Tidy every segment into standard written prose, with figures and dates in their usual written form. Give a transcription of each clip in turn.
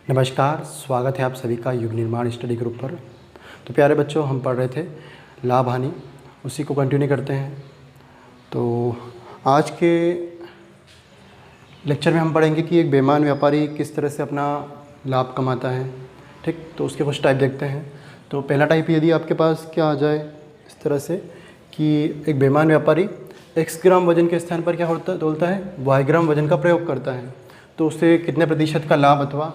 नमस्कार, स्वागत है आप सभी का युग निर्माण स्टडी ग्रुप पर। तो प्यारे बच्चों, हम पढ़ रहे थे लाभ हानि, उसी को कंटिन्यू करते हैं। तो आज के लेक्चर में हम पढ़ेंगे कि एक बेईमान व्यापारी किस तरह से अपना लाभ कमाता है। ठीक, तो उसके कुछ टाइप देखते हैं। तो पहला टाइप यदि आपके पास क्या आ जाए इस तरह से कि एक बेईमान व्यापारी x ग्राम वजन के स्थान पर क्या तोलता है, y ग्राम वजन का प्रयोग करता है, तो उससे कितने प्रतिशत का लाभ अथवा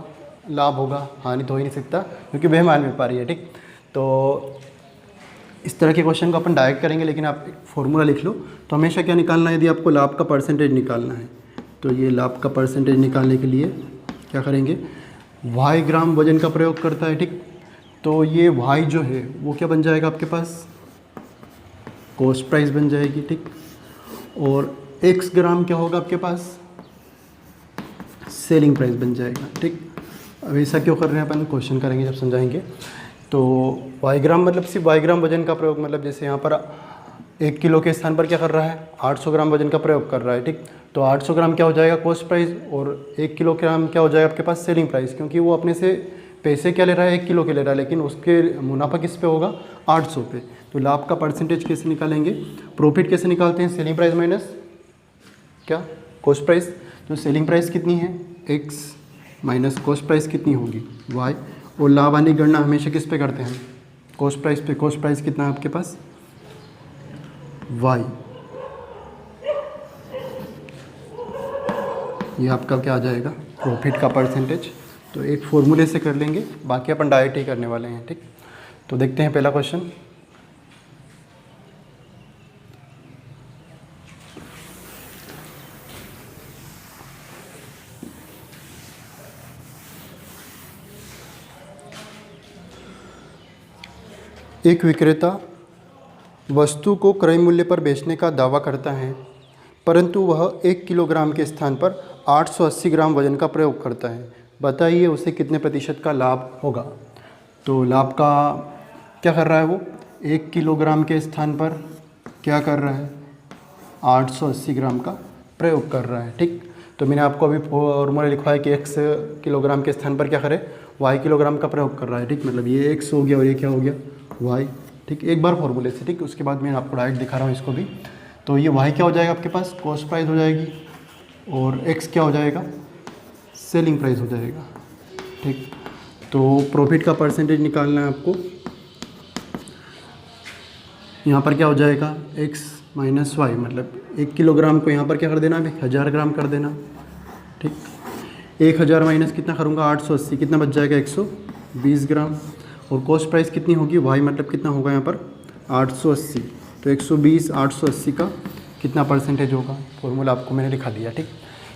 लाभ होगा, हानि तो हो ही नहीं सकता क्योंकि बेईमान व्यापारी है। ठीक, तो इस तरह के क्वेश्चन को अपन डायरेक्ट करेंगे, लेकिन आप एक फॉर्मूला लिख लो। तो हमेशा क्या निकालना है, यदि आपको लाभ का परसेंटेज निकालना है तो ये लाभ का परसेंटेज निकालने के लिए क्या करेंगे, y ग्राम वजन का प्रयोग करता है। ठीक, तो ये y जो है वो क्या बन जाएगा आपके पास, कॉस्ट प्राइस बन जाएगी। ठीक, और x ग्राम क्या होगा आपके पास, सेलिंग प्राइस बन जाएगा। ठीक, अब ऐसा क्यों कर रहे हैं अपन, क्वेश्चन करेंगे जब समझाएंगे। तो y ग्राम मतलब सिर्फ y ग्राम वजन का प्रयोग, मतलब जैसे यहाँ पर 1 किलो के स्थान पर क्या कर रहा है, 800 ग्राम वजन का प्रयोग कर रहा है। ठीक, तो 800 ग्राम क्या हो जाएगा कॉस्ट प्राइस, और 1 किलोग्राम क्या हो जाएगा आपके पास सेलिंग प्राइस, क्योंकि वो अपने से पैसे क्या ले रहा है, 1 किलो के ले रहा है, लेकिन उसके मुनाफा किस पे होगा, 800 पे। तो लाभ का परसेंटेज कैसे निकालेंगे, प्रॉफिट कैसे निकालते हैं, सेलिंग प्राइस माइनस क्या, कॉस्ट प्राइस। तो सेलिंग प्राइस कितनी है, x माइनस कॉस्ट प्राइस कितनी होगी, y, और लाभ हानि की गणना हमेशा किस पे करते हैं, कॉस्ट प्राइस पे। कॉस्ट प्राइस कितना है आपके पास, y, ये आपका क्या आ जाएगा, प्रॉफिट का परसेंटेज। तो एक फॉर्मूले से कर लेंगे, बाकी अपन डायरेक्ट ही करने वाले हैं। ठीक, तो देखते हैं पहला क्वेश्चन। एक विक्रेता वस्तु को क्रय मूल्य पर बेचने का दावा करता है, परंतु वह 1 किलोग्राम के स्थान पर 880 ग्राम वजन का प्रयोग करता है। बताइए उसे कितने प्रतिशत का लाभ होगा। तो लाभ का क्या कर रहा है वो, 1 किलोग्राम के स्थान पर क्या कर रहा है, 880 ग्राम का प्रयोग कर रहा है। ठीक, तो मैंने आपको अभी फॉर्मूला लिखा है कि x किलोग्राम के स्थान पर क्या करे, y किलोग्राम का प्रयोग कर रहा है। ठीक, मतलब ये x हो गया और ये क्या हो गया, y। ठीक, एक बार फॉर्मूले से। ठीक, उसके बाद मैं आपको डायरेक्ट दिखा रहा हूँ इसको भी। तो ये y क्या हो जाएगा आपके पास, कॉस्ट प्राइस हो जाएगी, और x क्या हो जाएगा, सेलिंग प्राइस हो जाएगा। ठीक, तो प्रॉफिट का परसेंटेज निकालना है आपको। यहाँ पर क्या हो जाएगा, x माइनस वाई, मतलब 1 किलोग्राम को यहाँ पर क्या कर देना, 1000 ग्राम कर देना। ठीक, 1000 माइनस कितना करूँगा, 880, कितना बच जाएगा, 120 ग्राम। और कॉस्ट प्राइस कितनी होगी, y मतलब कितना होगा यहाँ पर, 880। तो 120 880 का कितना परसेंटेज होगा, फॉर्मूला आपको मैंने लिखा दिया। ठीक,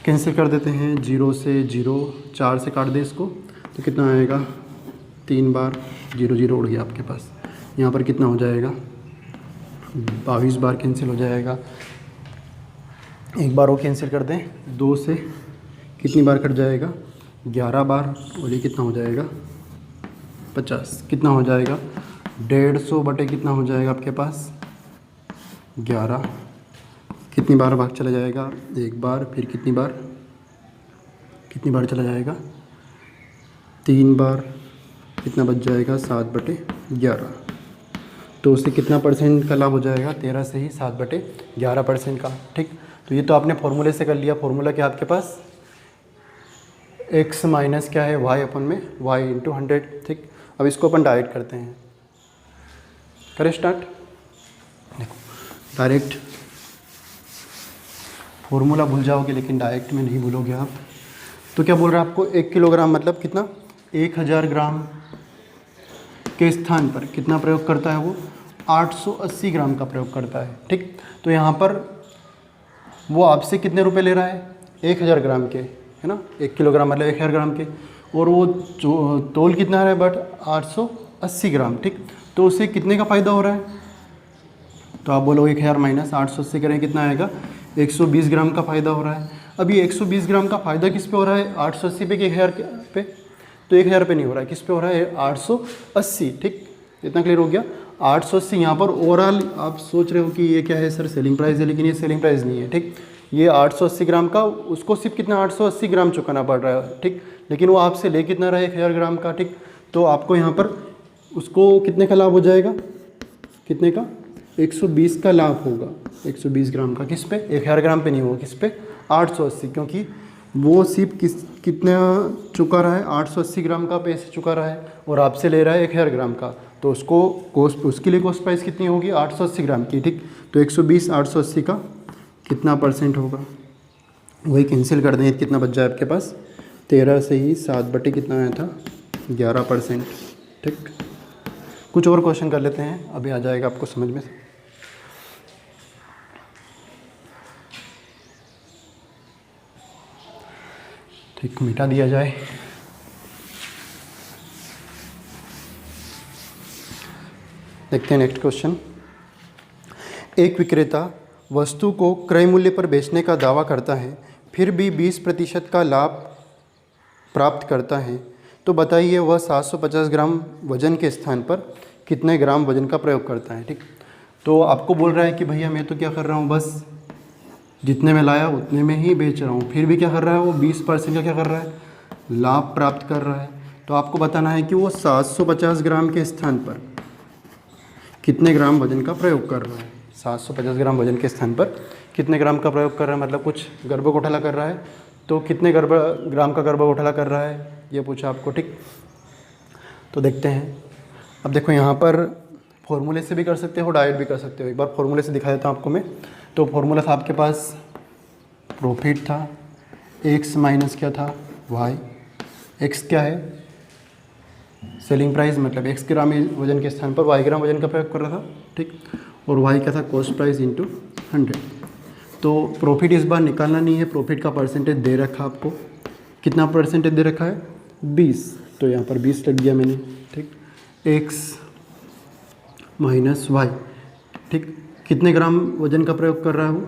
कैंसिल कर देते हैं, 0 से 0, 4 से काट दे इसको, तो कितना आएगा, 3 बार 0 0 उड़ गया आपके पास। यहाँ पर कितना हो जाएगा, 22 बार कैंसिल हो जाएगा। एक बार वो कैंसिल कर दें, 2 से कितनी बार कट जाएगा, 11 बार, और ये कितना हो जाएगा, 50। कितना हो जाएगा, 150 बटे कितना हो जाएगा आपके पास, 11। कितनी बार भाग चला जाएगा, 1 बार, फिर कितनी बार चला जाएगा, 3 बार, कितना बच जाएगा, 7 बटे 11। तो उससे कितना परसेंट का लाभ हो जाएगा, 13 से ही 7 बटे 11% का। ठीक, तो ये तो आपने फॉर्मूले से कर लिया। फॉर्मूला क्या आपके पास, x माइनस क्या है, y अपन में y इंटू 100। ठीक, अब इसको अपन डायरेक्ट करते हैं, करें स्टार्ट। देखो डायरेक्ट फॉर्मूला भूल जाओगे, लेकिन डायरेक्ट में नहीं भूलोगे आप। तो क्या बोल रहा है आपको, 1 किलोग्राम मतलब कितना, 1000 ग्राम के स्थान पर कितना प्रयोग करता है वो, 880 ग्राम का प्रयोग करता है। ठीक, तो यहाँ पर वो आपसे कितने रुपए ले रहा है, 1000 ग्राम के, है ना, 1 किलोग्राम मतलब 1000 ग्राम के, और वो तोल कितना है, बट 880 ग्राम। ठीक, तो उसे कितने का फ़ायदा हो रहा है, तो आप बोलोगे 1000 माइनस 880 करें कितना आएगा, 120 ग्राम का फ़ायदा हो रहा है। अब ये 120 ग्राम का फ़ायदा किस पे हो रहा है, 880 पे कि 1000 पे, तो 1000 पे नहीं हो रहा है, किस पे हो रहा है, 880। ठीक, इतना क्लियर हो गया। 880 यहाँ पर ओवरऑल आप सोच रहे हो कि ये क्या है सर, सेलिंग प्राइस है, लेकिन ये सेलिंग प्राइस नहीं है। ठीक, ये 880 ग्राम का, उसको सिर्फ कितना 880 ग्राम चुकाना पड़ रहा है। ठीक, लेकिन वो आपसे ले कितना रहा है 1000 ग्राम का, ठीक। तो आपको यहाँ पर उसको कितने का लाभ हो जाएगा, कितने का 120 का लाभ होगा, 120 ग्राम का। किस पे, 1000 ग्राम पे नहीं होगा, किस पे 880, क्योंकि वो सिर्फ कितना चुका रहा है, 880 ग्राम का पैसे चुका रहा है और आपसे ले रहा है 1000 ग्राम का। तो उसको कॉस्ट, उसके लिए कॉस्ट प्राइस कितनी होगी 880 ग्राम की, ठीक। तो 120 880 का कितना परसेंट होगा, वही कैंसिल कर दें, कितना बच जाए आपके पास 13 से ही 7 बटे कितना आया था 11%, ठीक। कुछ और क्वेश्चन कर लेते हैं, अभी आ जाएगा आपको समझ में। ठीक, मिटा दिया जाए। देखते हैं नेक्स्ट क्वेश्चन। एक विक्रेता वस्तु को क्रय मूल्य पर बेचने का दावा करता है, फिर भी 20% का लाभ प्राप्त करता है, तो बताइए वह 750 ग्राम वजन के स्थान पर कितने ग्राम वजन का प्रयोग करता है, ठीक। तो आपको बोल रहा है कि भैया मैं तो क्या कर रहा हूँ, बस जितने में लाया उतने में ही बेच रहा हूँ, फिर भी क्या कर रहा है वो 20% का क्या कर रहा है, लाभ प्राप्त कर रहा है। तो आपको बताना है कि वो 750 ग्राम के स्थान पर कितने ग्राम वजन का प्रयोग कर रहा है, 750 ग्राम वजन के स्थान पर कितने ग्राम का प्रयोग कर रहा है, मतलब कुछ गर्भ घोटाला कर रहा है, तो कितने ग्राम का गर्भ घोटाला कर रहा है, ये पूछा आपको, ठीक। तो देखते हैं। अब देखो यहाँ पर फॉर्मूले से भी कर सकते हो, डायरेक्ट भी कर सकते हो। एक बार फॉर्मूले से दिखा देता हूँ आपको मैं। तो फॉर्मूला था आपके पास, प्रॉफिट था, एक्स माइनस क्या था वाई। एक्स क्या है, सेलिंग प्राइस, मतलब एक्स ग्राम वजन के स्थान पर वाई ग्राम वजन का प्रयोग कर रहा था, ठीक। और वाई क्या था, कॉस्ट प्राइस इंटू 100। तो प्रॉफिट इस बार निकालना नहीं है, प्रॉफिट का परसेंटेज दे रखा आपको, कितना परसेंटेज दे रखा है 20, तो यहाँ पर 20 लग गया मैंने, ठीक। एक्स माइनस वाई, ठीक। कितने ग्राम वजन का प्रयोग कर रहा है वो,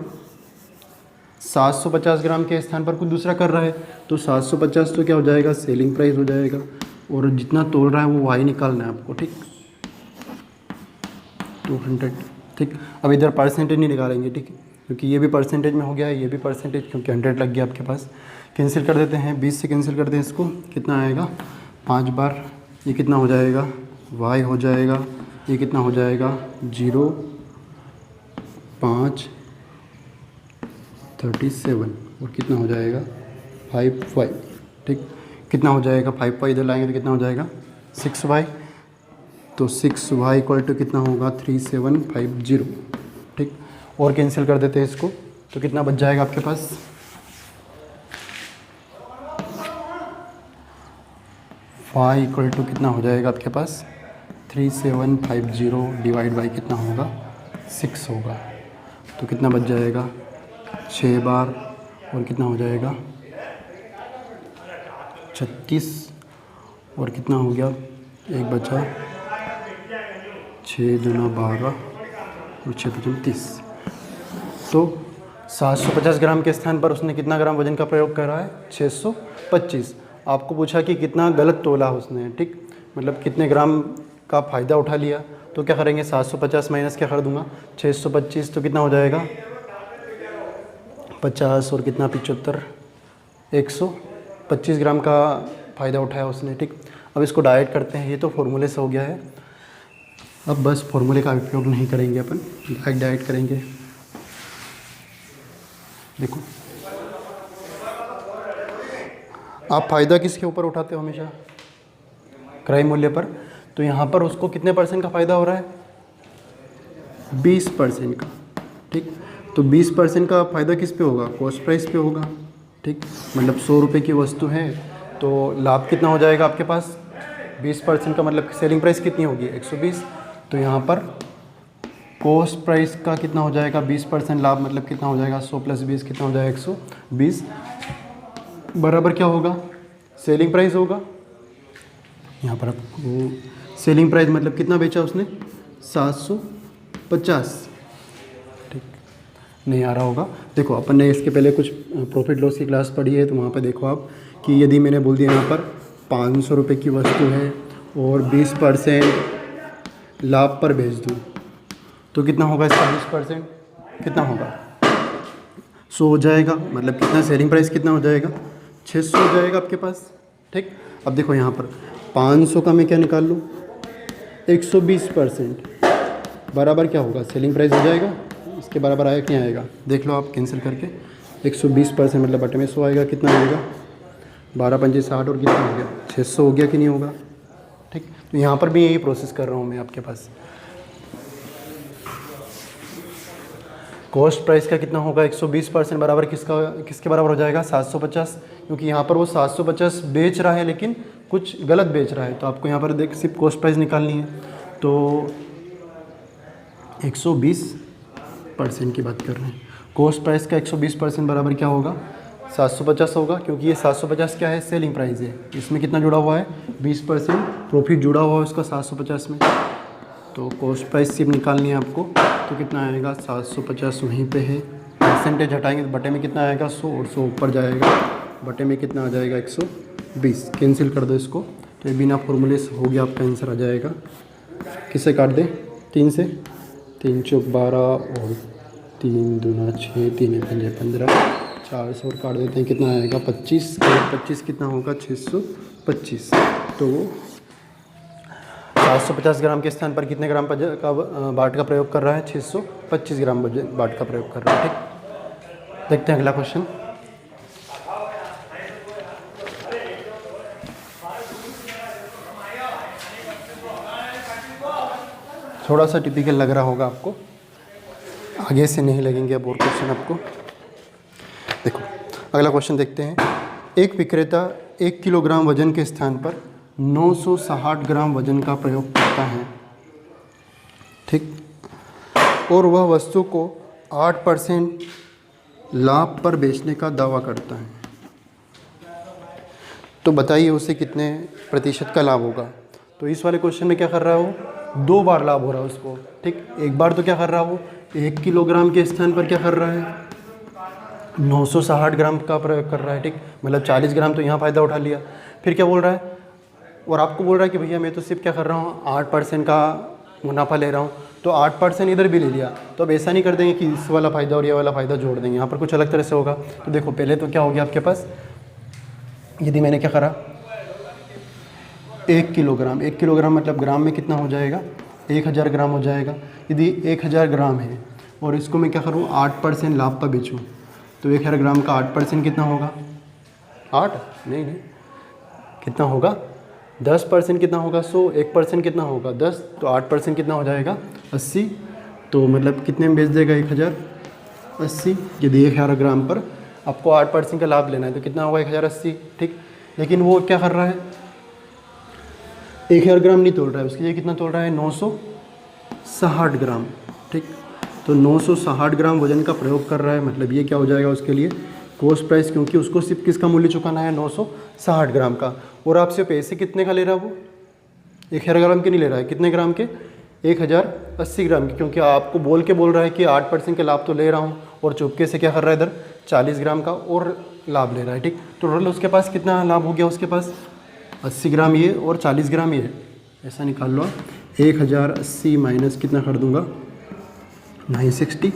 750 ग्राम के स्थान पर कुछ दूसरा कर रहा है, तो 750 तो क्या हो जाएगा सेलिंग प्राइस हो जाएगा, और जितना तोल रहा है वो वाई निकालना है आपको, ठीक, 200, ठीक। अब इधर परसेंटेज नहीं निकालेंगे, ठीक, क्योंकि ये भी परसेंटेज में हो गया है, ये भी परसेंटेज, क्योंकि 100 लग गया आपके पास। कैंसिल कर देते हैं, 20 से कैंसिल कर दें इसको, कितना आएगा 5 बार, ये कितना हो जाएगा वाई हो जाएगा, ये कितना हो जाएगा 0 5 37, और कितना हो जाएगा 5 वाई, ठीक। कितना हो जाएगा 5 वाई इधर लाएंगे तो कितना हो जाएगा 6 वाई, तो 6 वाई इक्वल टू कितना होगा 3750, ठीक। और कैंसिल कर देते हैं इसको, तो कितना बच जाएगा आपके पास, वाई इक्वल टू कितना हो जाएगा आपके पास 3750 डिवाइड बाई कितना होगा 6 होगा, तो कितना बच जाएगा 6 बार, और कितना हो जाएगा 36, और कितना हो गया एक बचा 6 दूना 12 और 6 पचम 30। तो 750 ग्राम के स्थान पर उसने कितना ग्राम वजन का प्रयोग करा है 625। आपको पूछा कि कितना गलत तोला उसने, ठीक, मतलब कितने ग्राम का फ़ायदा उठा लिया, तो क्या करेंगे 750 माइनस क्या कर दूंगा 625, तो कितना हो जाएगा 50 और कितना 75, 125 ग्राम का फ़ायदा उठाया उसने, ठीक। अब इसको डायरेक्ट करते हैं, ये तो फॉर्मूले से हो गया है, अब बस फॉर्मूले का उपयोग नहीं करेंगे अपन, डायरेक्ट करेंगे। देखो आप फ़ायदा किसके ऊपर उठाते हो हमेशा, क्रय मूल्य पर, तो यहाँ पर उसको कितने परसेंट का फ़ायदा हो रहा है 20% का, ठीक। तो 20% का फ़ायदा किस पे होगा, कॉस्ट प्राइस पे होगा, ठीक। मतलब 100 रुपये की वस्तु है तो लाभ कितना हो जाएगा आपके पास 20% का, मतलब सेलिंग प्राइस कितनी होगी 120, तो यहाँ पर कॉस्ट प्राइस का कितना हो जाएगा 20% लाभ, मतलब कितना हो जाएगा 100 + 20 कितना हो जाएगा 120, बराबर क्या होगा सेलिंग प्राइस होगा। यहाँ पर आपको सेलिंग प्राइस मतलब कितना बेचा उसने 750, ठीक। नहीं आ रहा होगा, देखो अपन ने इसके पहले कुछ प्रॉफिट लॉस की क्लास पढ़ी है, तो वहाँ पर देखो आप कि यदि मैंने बोल दिया यहाँ पर 500 रुपये की वस्तु है और 20% लाभ पर भेज दूँ, तो कितना होगा इसका 20%, कितना होगा 100 हो जाएगा, मतलब कितना सेलिंग प्राइस कितना हो जाएगा 600 हो जाएगा आपके पास, ठीक। अब देखो यहाँ पर 500 का मैं क्या निकाल लूँ, 120% बराबर क्या होगा, सेलिंग प्राइस हो जाएगा, इसके बराबर आएगा कि नहीं आएगा, देख लो आप कैंसिल करके। 120% मतलब बटे में 100 आएगा, कितना आएगा 12 पंजे 60 और कितना हो गया 600 हो गया कि नहीं होगा। ठीक, तो यहाँ पर भी यही प्रोसेस कर रहा हूँ मैं आपके पास। कॉस्ट प्राइस का कितना होगा 120% बराबर किसके बराबर हो जाएगा 750, क्योंकि यहाँ पर वो 750 बेच रहा है लेकिन कुछ गलत बेच रहा है, तो आपको यहाँ पर देख सिर्फ कॉस्ट प्राइस निकालनी है। तो 120% की बात कर रहे हैं, कॉस्ट प्राइस का 120% बराबर क्या होगा 750 होगा, क्योंकि ये 750 क्या है सेलिंग प्राइस है, इसमें कितना जुड़ा हुआ है 20% प्रॉफिट जुड़ा हुआ है उसका 750 में। तो कॉस्ट प्राइस सिर्फ निकालनी है आपको, तो कितना आएगा 750 वहीं पे है, परसेंटेज हटाएंगे तो बटे में कितना आएगा 100 और 100 ऊपर जाएगा, बटे में कितना आ जाएगा 120, कैंसिल कर दो इसको, तो ये बिना फॉर्मूले से हो गया आपका आंसर आ जाएगा। किससे काट दें 3 से, 3 चौक 12 और 3 दूना 6, 3 पंजे 15, 400 और काट देते हैं, कितना आएगा 25, 25 कितना होगा 625। तो 750 ग्राम के स्थान पर कितने ग्राम का बाट का प्रयोग कर रहा है 625 ग्राम बाट का प्रयोग कर रहा है। ठीक, देखते हैं अगला क्वेश्चन। थोड़ा सा टिपिकल लग रहा होगा आपको, आगे से नहीं लगेंगे अब और क्वेश्चन आपको। देखो अगला क्वेश्चन देखते हैं। एक विक्रेता 1 किलोग्राम वजन के स्थान पर 960 ग्राम वजन का प्रयोग करता है, ठीक, और वह वस्तु को 8% लाभ पर बेचने का दावा करता है, तो बताइए उसे कितने प्रतिशत का लाभ होगा। तो इस वाले क्वेश्चन में क्या कर रहा है वो 2 बार लाभ हो रहा है उसको। ठीक, एक बार तो क्या कर रहा है वो 1 किलोग्राम के स्थान पर क्या कर रहा है 960 ग्राम का प्रयोग कर रहा है। ठीक, मतलब 40 ग्राम तो यहाँ फ़ायदा उठा लिया, फिर क्या बोल रहा है और आपको बोल रहा है कि भैया मैं तो सिर्फ क्या कर रहा हूँ 8% का मुनाफा ले रहा हूँ, तो 8% इधर भी ले लिया। तो अब ऐसा नहीं कर देंगे कि इस वाला फ़ायदा और ये वाला फ़ायदा जोड़ देंगे, यहाँ पर कुछ अलग तरह से होगा। तो देखो पहले तो क्या हो गया आपके पास, यदि मैंने क्या करा 1 किलोग्राम मतलब ग्राम में कितना हो जाएगा 1000 ग्राम हो जाएगा। यदि 1000 ग्राम है और इसको मैं क्या करूँ 8% लाभ पर बेचूँ, तो 1000 ग्राम का 8% कितना होगा 8 नहीं कितना होगा 10% कितना होगा 100, 1% कितना होगा 10, तो 8% कितना हो जाएगा 80। तो मतलब कितने में बेच देगा 1080। यदि 1000 ग्राम पर आपको 8% का लाभ लेना है तो कितना होगा 1080। ठीक, लेकिन वो क्या कर रहा है 1000 ग्राम नहीं तोड़ रहा है, उसके लिए कितना तोड़ रहा है 960 ग्राम। ठीक, तो 960 ग्राम वजन का प्रयोग कर रहा है, मतलब ये क्या हो जाएगा उसके लिए कॉस्ट प्राइस, क्योंकि उसको सिर्फ किसका मूल्य चुकाना है 960 ग्राम का, और आपसे पैसे कितने का ले रहा है वो 1000 ग्राम के नहीं ले रहा है, कितने ग्राम के 1080 ग्राम के, क्योंकि आपको बोल रहा है कि 8% के लाभ तो ले रहा हूँ और चुपके से क्या कर रहा है इधर 40 ग्राम का और लाभ ले रहा है। ठीक, तो टोटल उसके पास कितना लाभ हो गया, उसके पास 80 ग्राम ये और 40 ग्राम ये, ऐसा निकाल लो आप 1080 माइनस कितना कर दूंगा 960।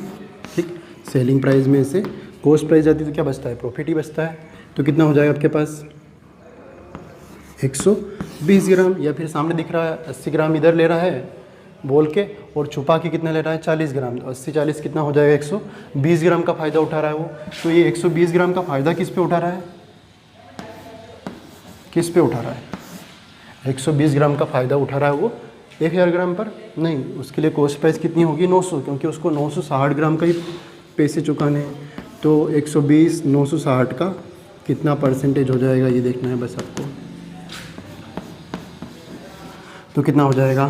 ठीक, सेलिंग प्राइस में से कॉस्ट प्राइस जाती है तो क्या बचता है प्रॉफिट ही बचता है, तो कितना हो जाएगा आपके पास 120 ग्राम, या फिर सामने दिख रहा है 80 ग्राम इधर ले रहा है बोल के और छुपा के कितना ले रहा है 40 ग्राम, तो 80 40 कितना हो जाएगा 120 ग्राम का फ़ायदा उठा रहा है वो। तो ये 120 ग्राम का फ़ायदा किस पे उठा रहा है, किस पे उठा रहा है 120 ग्राम का फ़ायदा उठा रहा है वो 1000 ग्राम पर नहीं, उसके लिए कॉस्ट प्राइस कितनी होगी 900, क्योंकि उसको 960 ग्राम का ही पैसे चुकाने हैं। तो 120 960 का कितना परसेंटेज हो जाएगा ये देखना है बस आपको, तो कितना हो जाएगा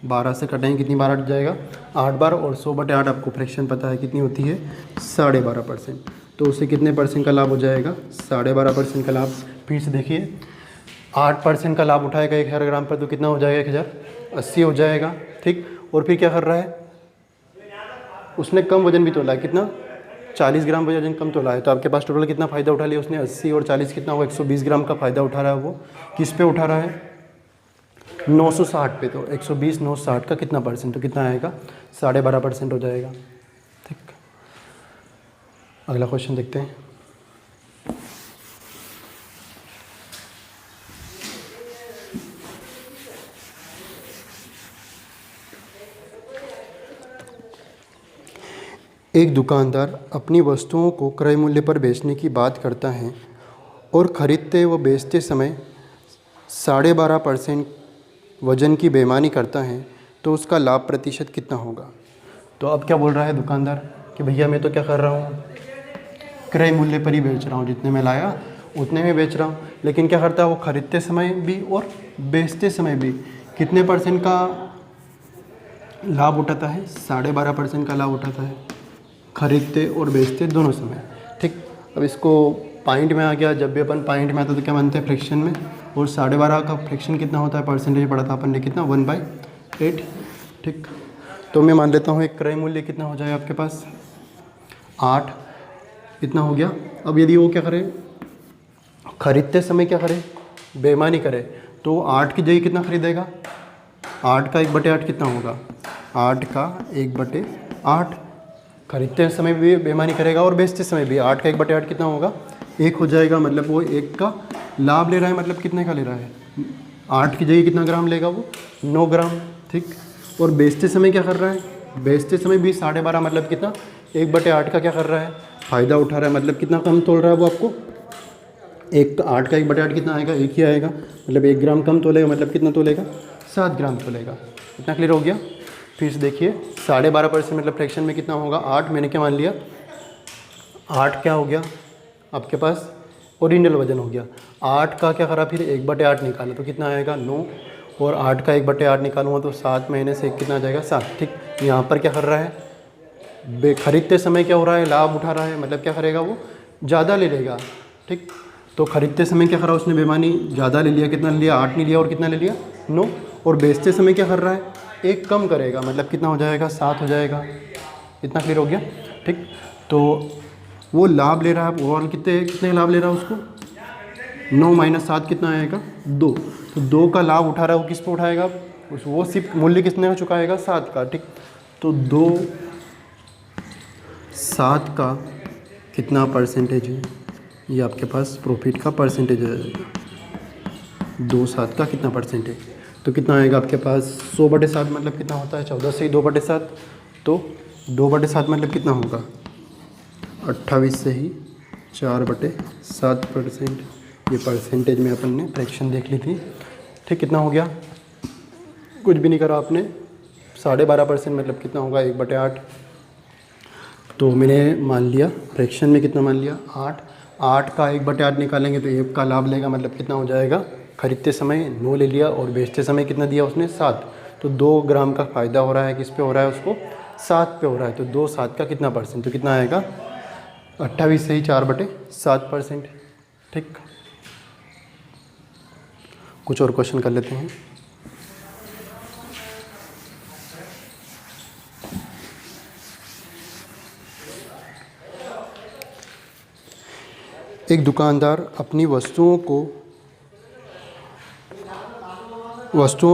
12 से कटेंगे कितनी बार हट जाएगा 8 बार, और 100/8 आपको फ्रैक्शन पता है कितनी होती है 12.5%, तो उसे कितने परसेंट का लाभ हो जाएगा 12.5% का लाभ। फिर से देखिए 8% का लाभ उठाएगा 1000 ग्राम पर, तो कितना हो जाएगा 1080 हो जाएगा। ठीक, और फिर क्या कर रहा है उसने कम वजन भी तोला है, कितना 40 ग्राम वजन कम तोला है, तो आपके पास टोटल कितना फ़ायदा उठा लिया उसने 80 और 40 कितना होगा 120 ग्राम का फ़ायदा उठा रहा है वो, किस पे उठा रहा है 960 पे, तो 120 960 का कितना परसेंट, तो कितना आएगा 12.5% हो जाएगा। ठीक, अगला क्वेश्चन देखते हैं। एक दुकानदार अपनी वस्तुओं को क्रय मूल्य पर बेचने की बात करता है और ख़रीदते व बेचते समय 12.5% वज़न की बेईमानी करता है, तो उसका लाभ प्रतिशत कितना होगा। तो अब क्या बोल रहा है दुकानदार कि भैया मैं तो क्या कर रहा हूँ, क्रय मूल्य पर ही बेच रहा हूँ, जितने में लाया उतने में बेच रहा हूँ, लेकिन क्या करता है वो ख़रीदते समय भी और बेचते समय भी कितने % का लाभ उठाता है, 12.5% का लाभ उठाता है, खरीदते और बेचते दोनों समय। ठीक, अब इसको पॉइंट में आ गया। जब भी अपन पॉइंट में आता तो क्या बनते हैं, फ्रैक्शन में, और 12.5 का फ्रैक्शन कितना होता है, परसेंटेज पढ़ा था अपन ने, कितना 1/8। ठीक, तो मैं मान लेता हूँ एक क्रय मूल्य कितना हो जाए आपके पास 8, इतना हो गया। अब यदि वो क्या करे, खरीदते समय क्या करे, बेईमानी करे, तो 8 की जगह कितना खरीदेगा, 8 का 1/8 कितना होगा, 8 का 1/8। खरीदते समय भी बेईमानी करेगा और बेचते समय भी 8 का 1/8 कितना होगा, 1 हो जाएगा। मतलब वो 1 का लाभ ले रहा है, मतलब कितने का ले रहा है, 8 की जगह कितना ग्राम लेगा वो, 9 ग्राम। ठीक, और बेचते समय क्या कर रहा है, बेचते समय भी 12.5 मतलब कितना, 1/8 का क्या कर रहा है, फ़ायदा उठा रहा है। मतलब कितना कम तोल रहा है वो आपको, 8 का 1/8 कितना आएगा, 1 ही आएगा। मतलब 1 ग्राम कम तोलेगा, मतलब कितना तोलेगा, 7 ग्राम तोलेगा। इतना क्लियर हो गया। फिर से देखिए 12.5% मतलब फ्रैक्शन में कितना होगा, 8, मैंने क्या मान लिया, 8 क्या हो गया आपके पास, ओरिजिनल वजन हो गया। 8 का क्या करा, फिर 1/8 निकाला तो कितना आएगा 9, और 8 का 1/8 निकालूंगा तो 7 महीने से 1 कितना आ जाएगा 7। ठीक, यहाँ पर क्या कर रहा है, खरीदते समय क्या हो रहा है, लाभ उठा रहा है, मतलब क्या करेगा वो ज़्यादा ले लेगा। ठीक, तो खरीदते समय क्या करा उसने, बेईमानी, ज़्यादा ले लिया, कितना ले लिया, 8 नहीं लिया, और कितना ले लिया 9। और बेचते समय क्या कर रहा है, 1 कम करेगा, मतलब कितना हो जाएगा 7 हो जाएगा। इतना क्लियर हो गया। ठीक, तो वो लाभ ले रहा है, ओवरऑल कितने लाभ ले रहा है उसको, 9 - 7 कितना आएगा 2। तो 2 का लाभ उठा रहा है, वो किस पे उठाएगा, वो सिर्फ मूल्य कितने का चुकाएगा, 7 का। ठीक, तो 2 7 का कितना परसेंटेज है, ये आपके पास प्रॉफिट का परसेंटेज आ जाएगा। 2 7 का कितना परसेंटेज, तो कितना आएगा आपके पास 100/7 मतलब कितना होता है, 14 से ही 2/7, तो 2/7 मतलब कितना होगा, 28 से ही 4/7%। ये परसेंटेज में अपन ने फ्रैक्शन देख ली थी। ठीक, कितना हो गया, कुछ भी नहीं करा आपने, 12.5% मतलब कितना होगा 1/8। तो मैंने मान लिया फ्रैक्शन में कितना मान लिया 8 का 1/8 निकालेंगे तो 1 का लाभ लेगा, मतलब कितना हो जाएगा, खरीदते समय 9 ले लिया और बेचते समय कितना दिया उसने 7। तो 2 ग्राम का फ़ायदा हो रहा है, किस पे हो रहा है उसको, 7 पे हो रहा है। तो 2 7 का कितना परसेंट, तो कितना आएगा 28 से ही 4/7%। ठीक, कुछ और क्वेश्चन कर लेते हैं। एक दुकानदार अपनी वस्तुओं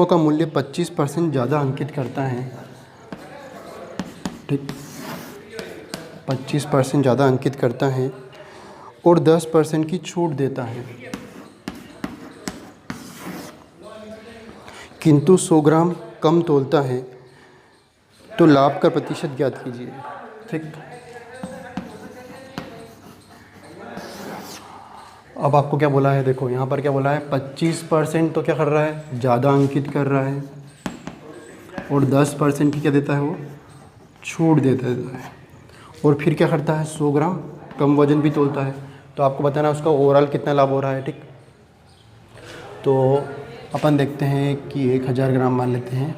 का मूल्य 25% ज़्यादा अंकित करता है। ठीक, 25% ज़्यादा अंकित करता है और 10% की छूट देता है, किंतु 100 ग्राम कम तोलता है, तो लाभ का प्रतिशत ज्ञात कीजिए। ठीक, अब आपको क्या बोला है, देखो यहाँ पर क्या बोला है, 25% तो क्या कर रहा है, ज़्यादा अंकित कर रहा है, और 10% की क्या देता है वो, छूट देता है, और फिर क्या करता है 100 ग्राम कम वजन भी तोलता है। तो आपको बताना है उसका ओवरऑल कितना लाभ हो रहा है। ठीक, तो अपन देखते हैं कि 1000 ग्राम मान लेते हैं,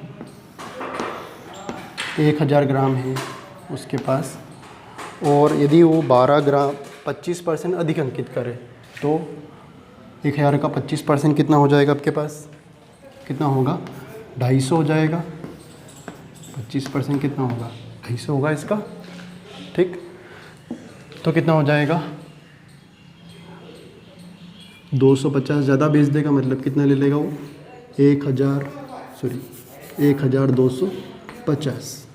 1000 ग्राम है उसके पास, और यदि वो 12 ग्राम 25% अधिक अंकित करे तो 1000 का 25% कितना हो जाएगा आपके पास, कितना होगा 250 हो जाएगा। 25% कितना होगा, 250 होगा इसका। ठीक, तो कितना हो जाएगा 250 ज़्यादा बेच देगा, मतलब कितना ले लेगा वो 1250।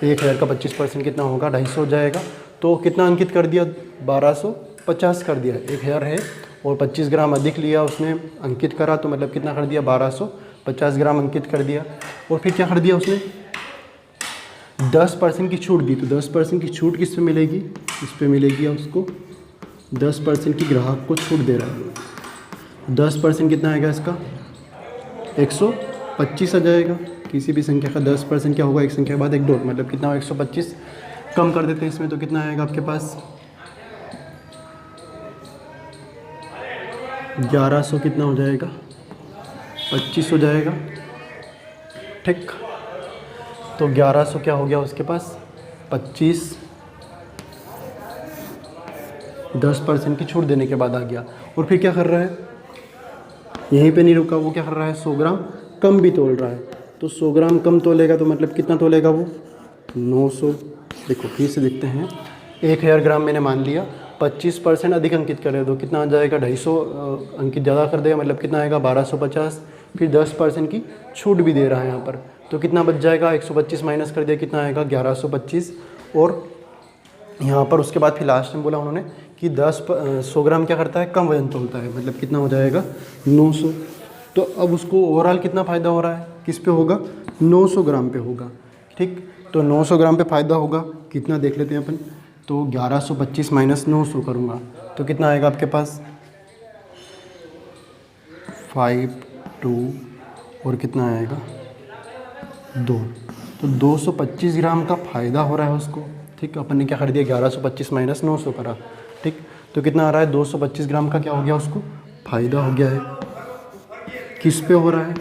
1000 का 25% कितना होगा 250 हो जाएगा। तो कितना अंकित कर दिया, 1250 कर दिया, 1000 है और 25 ग्राम अधिक लिया उसने, अंकित करा, तो मतलब कितना कर दिया 1250 ग्राम अंकित कर दिया। और फिर क्या कर दिया उसने, 10% की छूट दी, तो 10% की छूट किस पे मिलेगी, इस पे मिलेगी। और उसको 10% की ग्राहक को छूट दे रहा है। 10% कितना आएगा इसका, 125 आ जाएगा। किसी भी संख्या का 10% क्या होगा, एक संख्या के बाद एक डॉट, मतलब कितना, 125 कम कर देते हैं इसमें, तो कितना आएगा आपके पास, 1100 कितना हो जाएगा, 25 हो जाएगा। ठीक, तो 1100 क्या हो गया उसके पास, 25 10% की छूट देने के बाद आ गया। और फिर क्या कर रहा है, यहीं पे नहीं रुका, वो क्या कर रहा है, 100 ग्राम कम भी तोल रहा है। तो 100 ग्राम कम तोलेगा तो मतलब कितना तोलेगा वो, 900। देखो फिर से देखते हैं, 1000 ग्राम मैंने मान लिया, 25% अधिक अंकित कर दो, कितना आ जाएगा, 250 अंकित ज़्यादा कर देगा, मतलब कितना आएगा, 1250। फिर 10% की छूट भी दे रहा है यहाँ पर, तो कितना बच जाएगा, 125 माइनस कर दिया, कितना आएगा, 1125। और यहाँ पर उसके बाद फिर लास्ट में बोला उन्होंने कि 100 ग्राम क्या करता है, कम वजन तोलता है, मतलब कितना हो जाएगा, 900। तो अब उसको ओवरऑल कितना फ़ायदा हो रहा है, किस पे होगा, 900 ग्राम पे होगा। ठीक, तो 900 ग्राम पे फ़ायदा होगा, कितना देख लेते हैं अपन। तो 1125 माइनस 900 करूँगा तो कितना आएगा आपके पास, 52 और कितना आएगा, 2। तो 225 ग्राम का फ़ायदा हो रहा है उसको। ठीक, अपन ने क्या कर दिया, 1125 माइनस 900 करा। ठीक, तो कितना आ रहा है, 225 ग्राम का क्या हो गया, उसको फ़ायदा हो गया है। किस पे हो रहा है,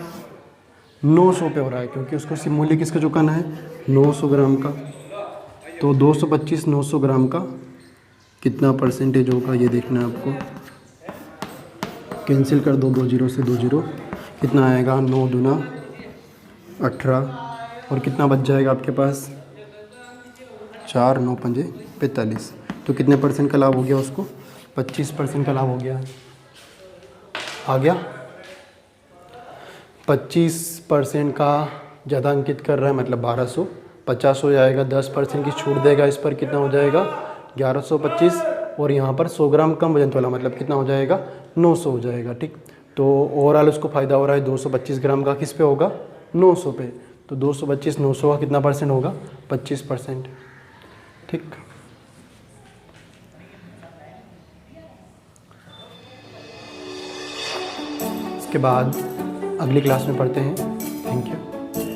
900 पे हो रहा है, क्योंकि उसको मूल्य किसका चुकाना है, 900 ग्राम का। तो 225 900 ग्राम का कितना परसेंटेज होगा, ये देखना है आपको। कैंसिल कर दो, 2 जीरो से 2 जीरो, कितना आएगा, 9 दूना 18, और कितना बच जाएगा आपके पास, 4 9 पंजे 45। तो कितने परसेंट का लाभ हो गया उसको, 25% का लाभ हो गया। आ गया, 25% का ज़्यादा अंकित कर रहा है, मतलब 1250 हो जाएगा। 10% की छूट देगा, इस पर कितना हो जाएगा, 1125। और यहाँ पर 100 ग्राम कम वजन वाला, मतलब कितना हो जाएगा, 900 हो जाएगा। ठीक, तो ओवरऑल उसको फ़ायदा हो रहा है 225 ग्राम का, किस पे होगा, 900 पे। तो 225 900 का कितना परसेंट होगा, 25%। ठीक, इसके बाद अगली क्लास में पढ़ते हैं। Thank you.